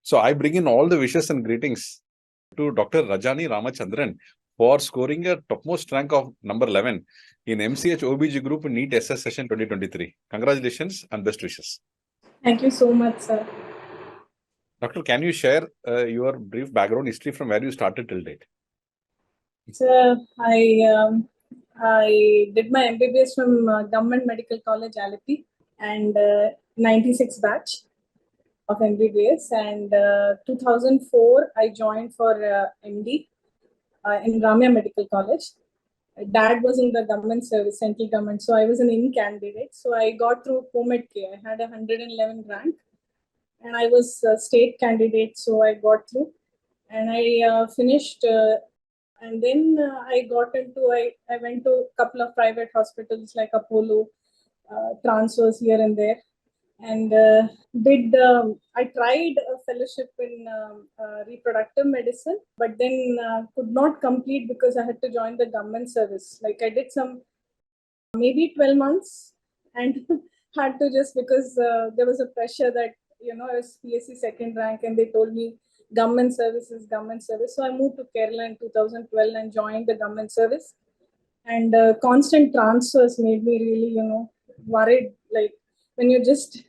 So I bring in all the wishes and greetings to Dr. Ranjani Ramachandran for scoring a topmost rank of number 11 in MCH OBG group in NEET SS session 2023. Congratulations and best wishes. Thank you so much, sir. Doctor, can you share your brief background history from where you started till date? Sir, I did my MBBS from Government Medical College, Alipi, and 96 batch of MBBS, and 2004 I joined for MD in Ramya Medical College. Dad was in the government service, central government, so I was an in candidate. So I got through COMED-K. I had a 111 rank, and I was a state candidate, so I got through, and I finished. And then I went to a couple of private hospitals like Apollo, transfers here and there, and I tried a fellowship in reproductive medicine, but then could not complete because I had to join the government service. Like I did some maybe 12 months and had to, just because there was a pressure that, I was PSC second rank and they told me government service is government service. So I moved to Kerala in 2012 and joined the government service. And constant transfers made me really, worried. Like when you just,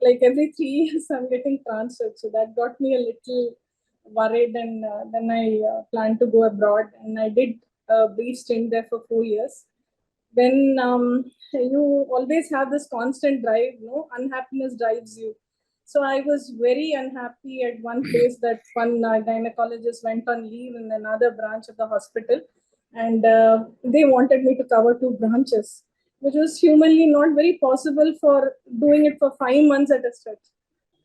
like every 3 years I'm getting transferred. So that got me a little worried. And then I planned to go abroad, and I did a brief stint there for 4 years. Then you always have this constant drive, unhappiness drives you. So I was very unhappy at one place that one gynecologist went on leave in another branch of the hospital, and they wanted me to cover 2 branches, which was humanly not very possible for doing it for 5 months at a stretch.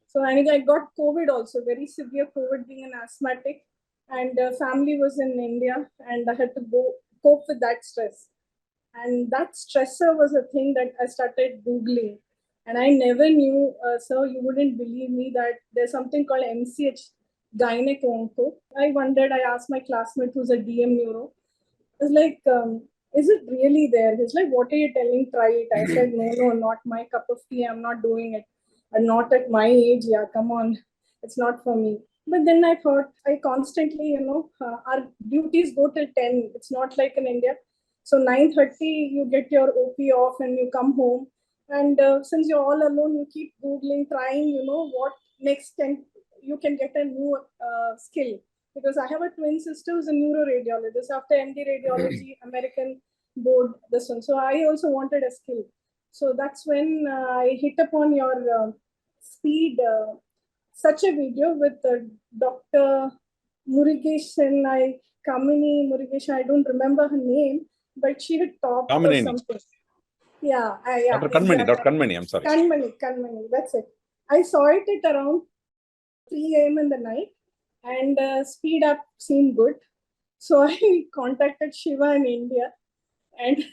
So I got COVID also, very severe COVID, being an asthmatic, and family was in India, and I had to go cope with that stress. And that stressor was a thing that I started Googling. And I never knew, sir, you wouldn't believe me, that there's something called MCH gynec onco. I wondered, I asked my classmate who's a DM neuro. I was like, is it really there? He's like, what are you telling? Try it. I said, no, not my cup of tea. I'm not doing it. And not at my age. Yeah, come on. It's not for me. But then I thought, I constantly, our duties go till 10. It's not like in India. So 9:30, you get your OP off and you come home. And since you're all alone, you keep Googling, trying, what next you can get a new skill. Because I have a twin sister who's a neuroradiologist after MD radiology, American board, this one. So I also wanted a skill. So that's when I hit upon your speed, such a video with Dr. Murugesan, Kamini Murugesan, I don't remember her name, but she had talked or something. Yeah, Dr. Kanmani, exactly. Dr. Kanmani, I'm sorry. Kanmani, that's it. I saw it at around 3 a.m. in the night, and speed up seemed good. So I contacted Shiva in India, and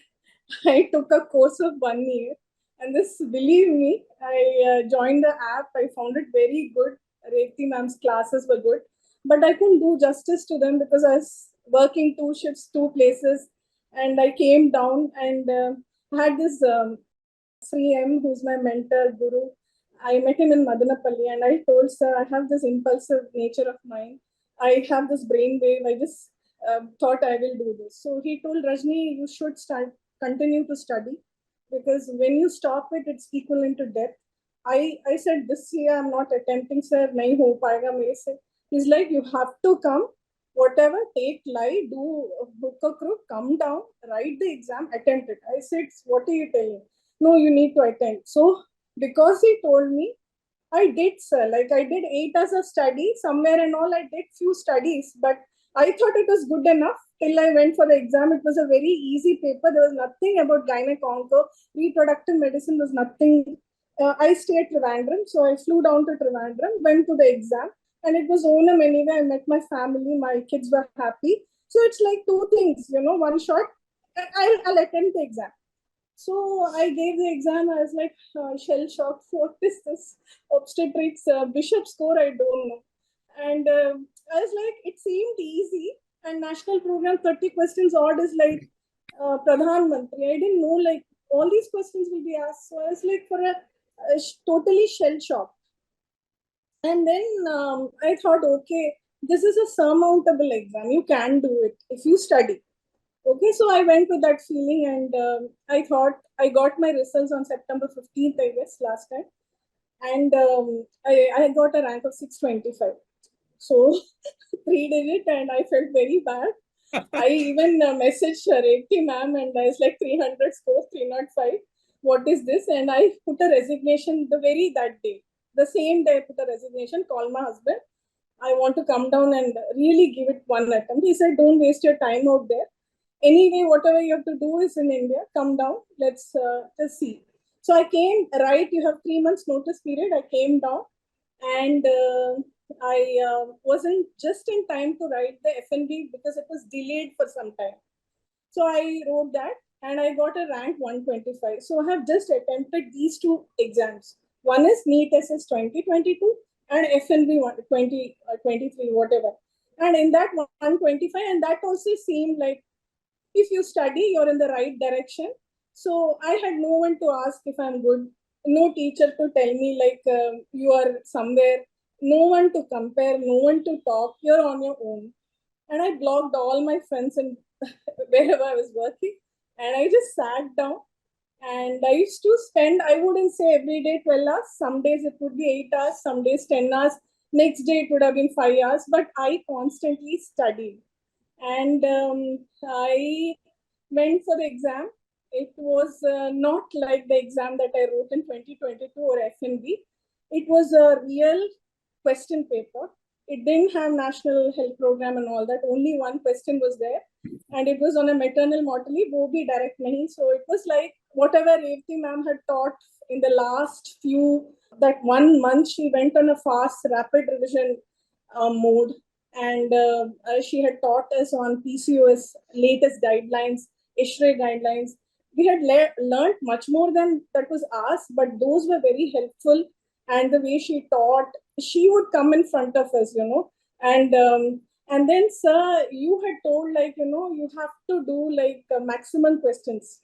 I took a course of 1 year. And this, believe me, I joined the app. I found it very good. Rekti ma'am's classes were good, but I couldn't do justice to them because I was working 2 shifts, 2 places. And I came down and had this Sri M, who's my mentor, guru. I met him in Madanapalli, and I told, sir, I have this impulsive nature of mine. I have this brainwave. I just thought I will do this. So he told, Rajni, you should continue to study, because when you stop it, it's equivalent to death. I said, this year I'm not attempting, sir. Nahi ho paega mere se. He's like, you have to come. Whatever, take lie, do book a crook, come down, write the exam, attempt it. I said, what are you telling? No, you need to attend. So because he told me, I did, sir. Like I did 8 as a study somewhere and all. I did few studies, but I thought it was good enough till I went for the exam. It was a very easy paper. There was nothing about gynec onco. Reproductive medicine was nothing. I stayed at Trivandrum, so I flew down to Trivandrum, went to the exam. And it was Onam anyway. I met my family. My kids were happy. So it's like 2 things, one shot. I'll attempt the exam. So I gave the exam. I was like, shell shocked. What is this? Obstetrics, bishop score, I don't know. And I was like, it seemed easy. And national program, 30 questions odd is like Pradhan Mantri. I didn't know like all these questions will be asked. So I was like, for a totally shell shocked. And then I thought, okay, this is a surmountable exam. You can do it if you study. Okay, so I went with that feeling, and I thought I got my results on September 15th, I guess, last time. And I got a rank of 625. So 3 digit, and I felt very bad. I even messaged Revti ma'am, and I was like 300 scores, 305. What is this? And I put a resignation that day. The same day I put a resignation, called my husband. I want to come down and really give it one attempt. He said, don't waste your time out there. Anyway, whatever you have to do is in India. Come down. Let's just see. So I came, right? You have 3 months notice period. I came down, and I wasn't just in time to write the FNB because it was delayed for some time. So I wrote that, and I got a rank 125. So I have just attempted these two exams. One is NEET SS 2022 and FNB 2023, whatever. And in that 125, and that also seemed like if you study, you're in the right direction. So I had no one to ask if I'm good, no teacher to tell me like you are somewhere, no one to compare, no one to talk. You're on your own. And I blocked all my friends and wherever I was working, and I just sat down. And I used to spend, I wouldn't say every day 12 hours. Some days it would be 8 hours, some days 10 hours. Next day it would have been 5 hours, but I constantly studied. And I went for the exam. It was not like the exam that I wrote in 2022 or FNB. It was a real question paper. It didn't have National Health Program and all that. Only one question was there. And it was on a maternal mortality, wo bhi direct nahi. So it was like whatever Revti ma'am had taught in the last that 1 month, she went on a fast, rapid revision mode. And she had taught us on PCOS, latest guidelines, ISHRAE guidelines. We had learned much more than that was asked, but those were very helpful. And the way she taught, she would come in front of us, and then, sir, you had told like, you have to do like maximum questions.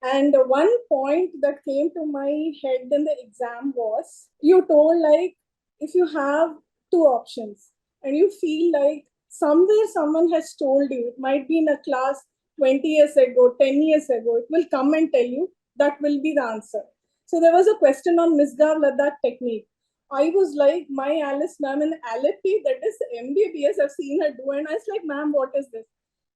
And one point that came to my head in the exam was, you told like, if you have two options and you feel like somewhere someone has told you, it might be in a class 20 years ago, 10 years ago, it will come and tell you that will be the answer. So there was a question on Misgav Ladakh technique. I was like, my Alice ma'am in Alipi, that is MBBS, I've seen her do. And I was like, ma'am, what is this?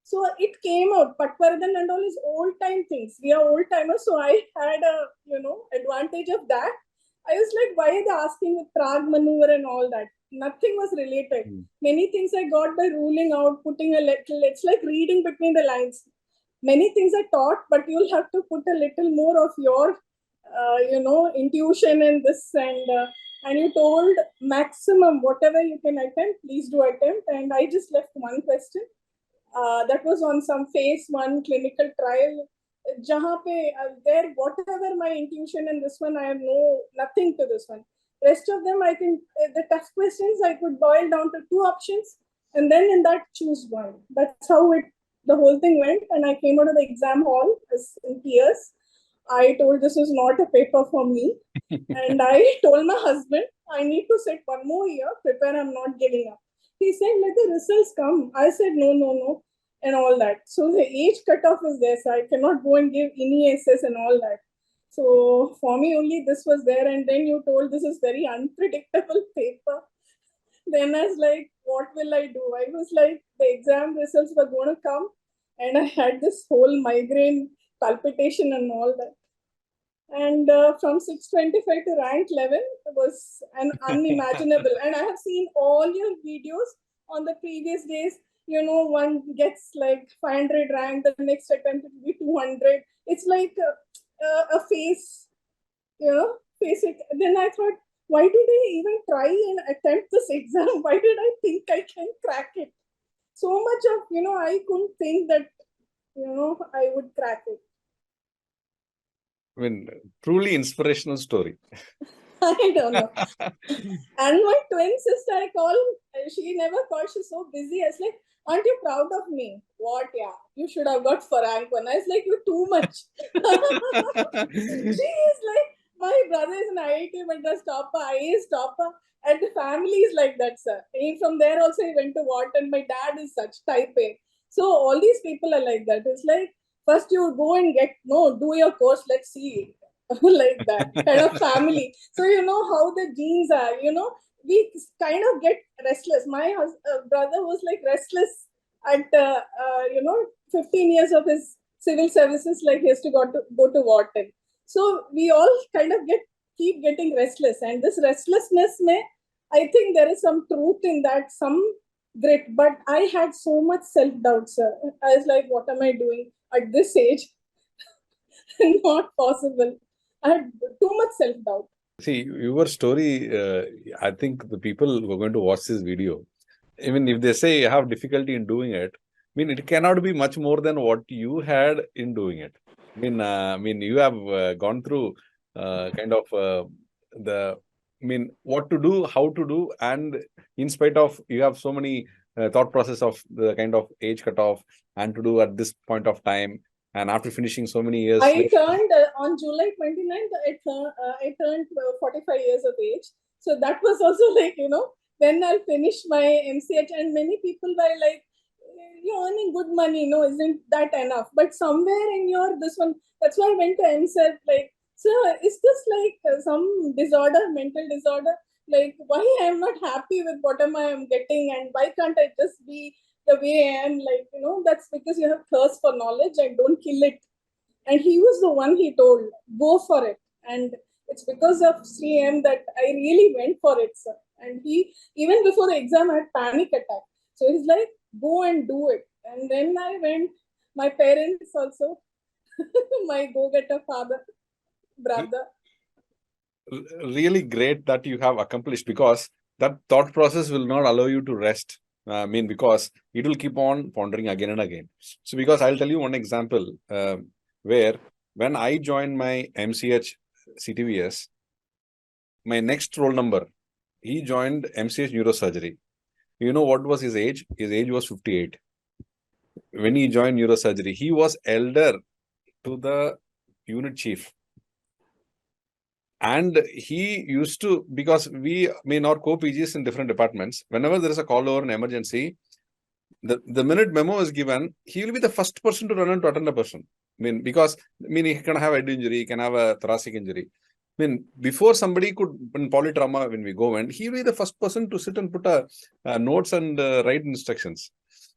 So it came out, Patwardhan and all is old time things. We are old timers, so I had a advantage of that. I was like, why are they asking with Prague maneuver and all that? Nothing was related. Many things I got by ruling out, putting a little. It's like reading between the lines. Many things I taught, but you'll have to put a little more of your, intuition in this. And you told maximum whatever you can attempt, please do attempt. And I just left one question. That was on some phase 1 clinical trial. Jahan pe, there, whatever my intuition in this one, I have nothing to this one. Rest of them, I think the tough questions I could boil down to 2 options, and then in that choose one. That's how the whole thing went. And I came out of the exam hall in tears. I told this was not a paper for me. And I told my husband, I need to sit one more year, prepare, I'm not giving up. He said, let the results come. I said, no, and all that. So the age cutoff is there, so I cannot go and give NESS and all that. So for me, only this was there. And then you told this is very unpredictable paper. Then I was like, what will I do? I was like, the exam results were going to come. And I had this whole migraine palpitation and all that. And from 625 to rank 11 was an unimaginable. And I have seen all your videos on the previous days. One gets like 500 rank, the next attempt will be 200. It's like a face, face it. Then I thought, why did I even try and attempt this exam? Why did I think I can crack it? So much of, I couldn't think that, I would crack it. I mean, truly inspirational story. I don't know. And my twin sister, I call, she never called, she's so busy. I was like, aren't you proud of me? What? Yeah, you should have got for rank 1. I was like, you're too much. She is like, My brother is an IIT Madras topper, IAS topper, and the family is like that, sir. From there also he went to Wharton. My dad is such type A. So all these people are like that. It's like first you go and do your course. Let's see, like that kind of family. So you know how the genes are. We kind of get restless. My brother was like restless at 15 years of his civil services. Like he has to go to Wharton. So we all kind of keep getting restless, and this restlessness I think there is some truth in that, some grit. But I had so much self-doubt, sir. I was like, what am I doing at this age? Not possible. I had too much self-doubt. See, your story, I think the people who are going to watch this video, even if they say you have difficulty in doing it, it cannot be much more than what you had in doing it. You have gone through what to do, how to do, and in spite of you have so many thought process of the kind of age cutoff and to do at this point of time, and after finishing so many years. I turned on July 29th, I turned 45 years of age. So that was also like, then I'll finish my MCH, and many people were like, you're earning good money, no, isn't that enough? But somewhere in this one, that's why I went to MCH, like, so is this like some mental disorder? Like, why I am not happy with what I am getting, and why can't I just be the way I am? Like, that's because you have thirst for knowledge and don't kill it. And he was the one, he told, go for it. And it's because of Sri M that I really went for it, sir. And he, even before the exam, I had panic attack. So he's like, go and do it. And then I went, my parents also, my go-getter father, brother. Really great that you have accomplished, because that thought process will not allow you to rest. Because it will keep on pondering again and again. So because I'll tell you one example where when I joined my MCH CTVS, my next roll number, he joined MCH neurosurgery. You know what was his age? His age was 58. When he joined neurosurgery, he was elder to the unit chief. And he used to, because we our co-PGs in different departments, whenever there is a call or an emergency, the minute memo is given, he will be the first person to run and to attend the person. Because he can have head injury, he can have a thoracic injury. Before somebody could, in polytrauma, when we go in, he will be the first person to sit and put notes and write instructions.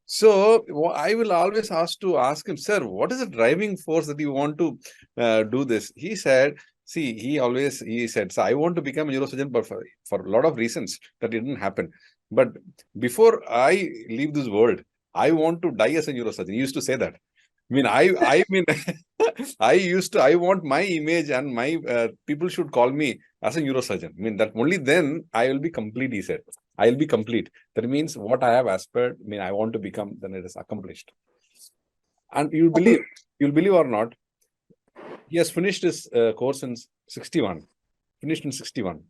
So I will always ask him, sir, what is the driving force that you want to do this? He said, see, he said, so I want to become a neurosurgeon, but for a lot of reasons that didn't happen. But before I leave this world, I want to die as a neurosurgeon. He used to say that. I want my image and my people should call me as a neurosurgeon. That only then I will be complete, he said. I will be complete. That means what I have aspired, I want to become, then it is accomplished. And you'll believe or not, he has finished his course in 61. Finished in 61.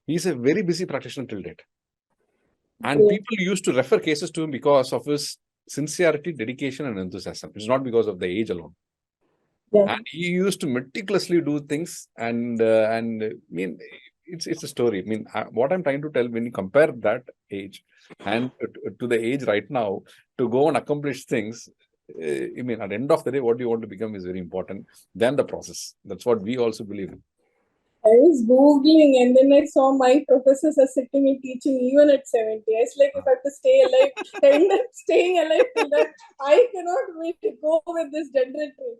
He's a very busy practitioner till date. And people used to refer cases to him because of his sincerity, dedication, and enthusiasm. It's not because of the age alone. Yeah. And he used to meticulously do things, and it's a story. What I'm trying to tell, when you compare that age and to the age right now, to go and accomplish things, at the end of the day, what you want to become is very important than the process. That's what we also believe in. I was Googling, and then I saw my professors are sitting and teaching even at 70. I was like, if I have to stay alive, I end up staying alive till that. I cannot wait to go with this generatory.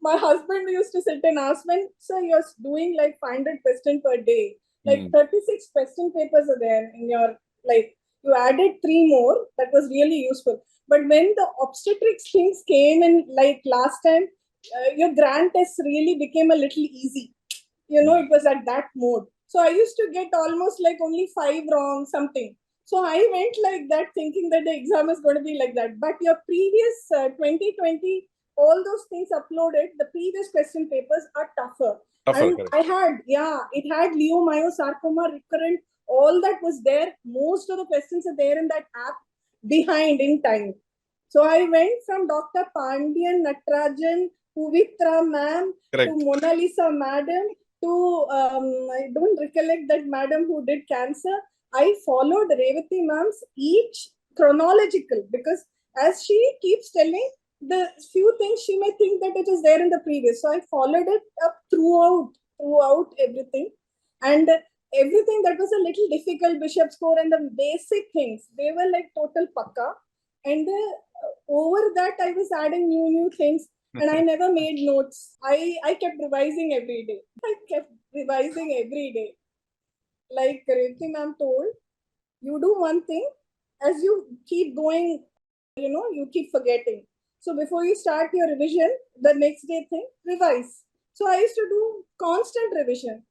My husband used to sit and ask, when, sir, you're doing like 500 questions per day. Like 36 question papers are there in your, like, you added 3 more. That was really useful. But when the obstetrics things came in, like last time, your grand test really became a little easy. It was at that mode. So I used to get almost like only 5 wrong, something. So I went like that thinking that the exam is going to be like that. But your previous 2020, all those things uploaded, the previous question papers are tougher. And correct. It had leiomyosarcoma recurrent. All that was there. Most of the questions are there in that app behind in time. So I went from Dr. Pandian Natarajan, Puvitra ma'am, Correct. to Mona Lisa madam, to I don't recollect that madam who did cancer. I followed Revati ma'am's each chronological, because as she keeps telling, the few things she may think that it is there in the previous. So I followed it up throughout everything. And everything that was a little difficult, bishop score and the basic things, they were like total pakka. And over that, I was adding new things, and I never made notes. I kept revising every day. Like Revati ma'am told, you do one thing, as you keep going, you keep forgetting. So before you start your revision, the next day thing, revise. So I used to do constant revision.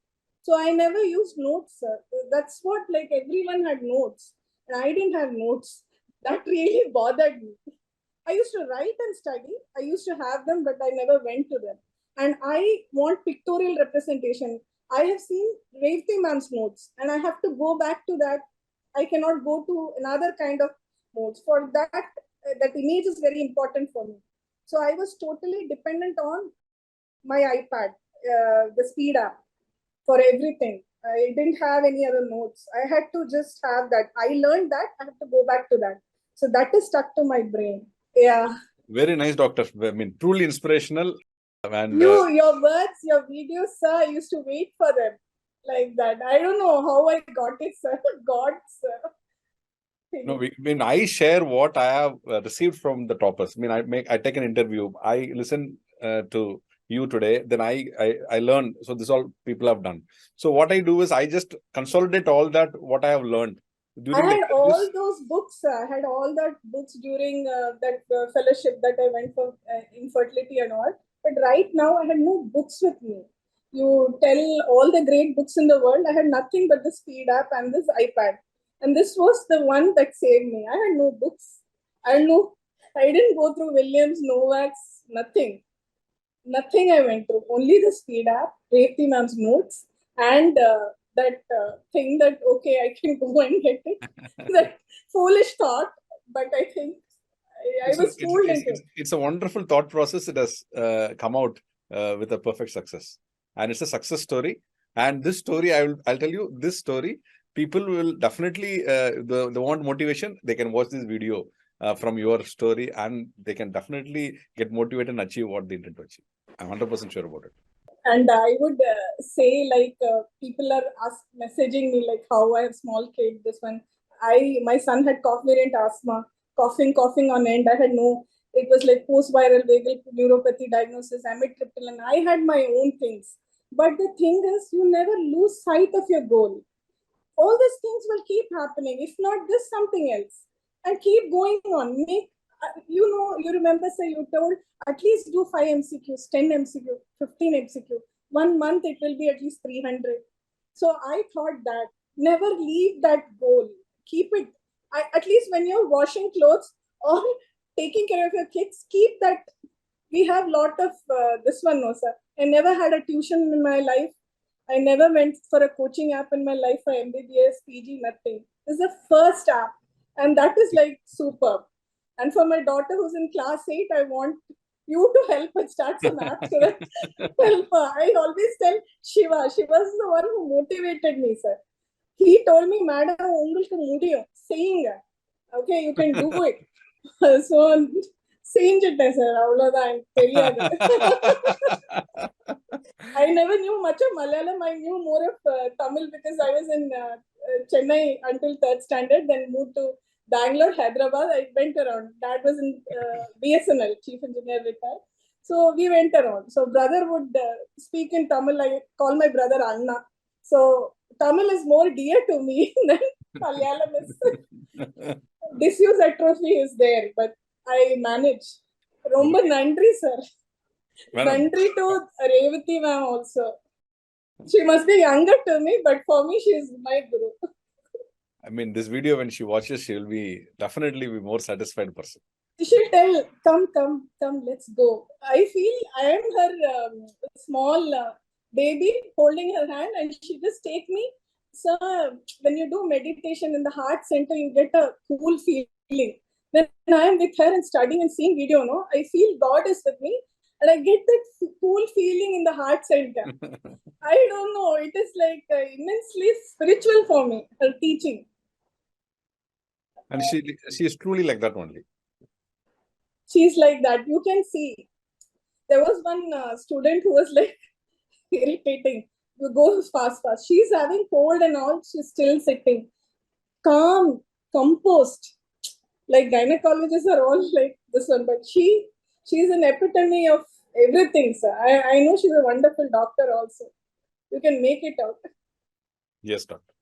So I never used notes, sir. That's what, like, everyone had notes, and I didn't have notes. That really bothered me. I used to write and study. I used to have them, but I never went to them. And I want pictorial representation. I have seen Revati ma'am's notes, and I have to go back to that. I cannot go to another kind of notes. For that, that image is very important for me. So I was totally dependent on my iPad, the speed app, for everything. I didn't have any other notes. I had to just have that. I learned that. I have to go back to that. So that is stuck to my brain. Yeah. Very nice, doctor. I mean, truly inspirational. And Your words, your videos, sir, I used to wait for them like that. I don't know how I got it, sir. God, sir. no, I share what I have received from the toppers. I take an interview. I listen to you today. Then I learn. So this all people have done. So what I do is I just consolidate all that what I have learned. I had all those books. I had all that books during that fellowship that I went for infertility and all. But right now, I had no books with me. You tell all the great books in the world. I had nothing but the speed app and this iPad. And this was the one that saved me. I had no books. I didn't go through Williams, Novak's, nothing. Nothing I went through. Only the speed app, Revati ma'am's notes, and that thing that, okay, I can go and get it. That foolish thought, but I think I was fooled into it. It's a wonderful thought process. It has come out with a perfect success. And it's a success story. And this story, I'll tell you, this story, people will definitely, they want motivation, they can watch this video from your story, and they can definitely get motivated and achieve what they intend to achieve. I'm 100% sure about it. And I would say, like, people are messaging me, like, how I have small kid, this one. My son had cough-variant asthma, coughing on end. I had it was like post-viral vagal neuropathy diagnosis, amitriptyline. I had my own things. But the thing is, you never lose sight of your goal. All these things will keep happening. If not this, something else. And keep going on. You remember, say, you told at least do 5 MCQs, 10 MCQ, 15 MCQ. 1 month it will be at least 300. So I thought that never leave that goal. Keep it. At least when you're washing clothes or taking care of your kids, keep that. We have lot of this one, no, sir. I never had a tuition in my life. I never went for a coaching app in my life for MBBS, PG, nothing. This is the first app. And that is like superb. And for my daughter who's in class 8, I want you to help her start some app so that help her. I always tell Shiva. Shiva is the one who motivated me, sir. He told me, Madam, ungalku mudiyum. Saying, okay, you can do it. So, செஞ்சிட்டேன் sir அவ்வளவுதான் தெரியாது. I never knew much of Malayalam. I knew more of Tamil because I was in Chennai until 3rd standard, then moved to Bangalore, Hyderabad. I went around. Dad was in BSNL, Chief Engineer retired. So we went around. So brother would speak in Tamil. I call my brother Anna. So Tamil is more dear to me than Malayalam is. Diffuse atrophy is there, but I manage. Romba nandri, sir. Nandri to Revati ma'am also. She must be younger to me, but for me, she is my guru. I mean, this video, when she watches, she will be definitely be more satisfied person. She'll tell, come, let's go. I feel I am her small baby holding her hand, and she just take me. Sir, when you do meditation in the heart center, you get a cool feeling. When I am with her and studying and seeing video, no, I feel God is with me. and I get that cool feeling in the heart center. I don't know. It is like immensely spiritual for me, her teaching. And she is truly like that only. She's like that. You can see. There was one student who was like irritating. You go fast. She's having cold and all. She's still sitting. Calm, composed. Like gynecologists are all like this one, but she's an epitome of everything, sir. I know she's a wonderful doctor also. You can make it out. Yes, doctor.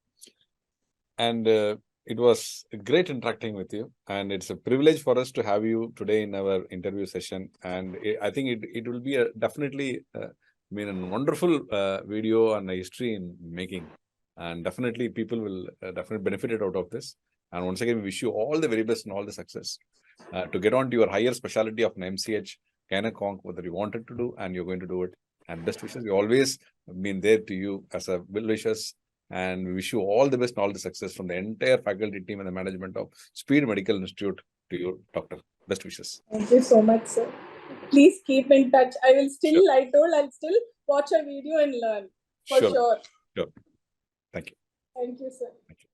And it was great interacting with you, and it's a privilege for us to have you today in our interview session. And I think it will be definitely a wonderful video and a history in making, and definitely people will definitely benefited out of this. And once again, we wish you all the very best and all the success to get on to your higher specialty of an MCH, Gynec-Onc, whether you wanted to do and you're going to do it. And best wishes. We always been there to you as a well wishers. And we wish you all the best and all the success from the entire faculty team and the management of Speed Medical Institute to you, doctor. Best wishes. Thank you so much, sir. Please keep in touch. I will still, sure. I'll still watch a video and learn. For sure. Sure. Thank you. Thank you, sir. Thank you.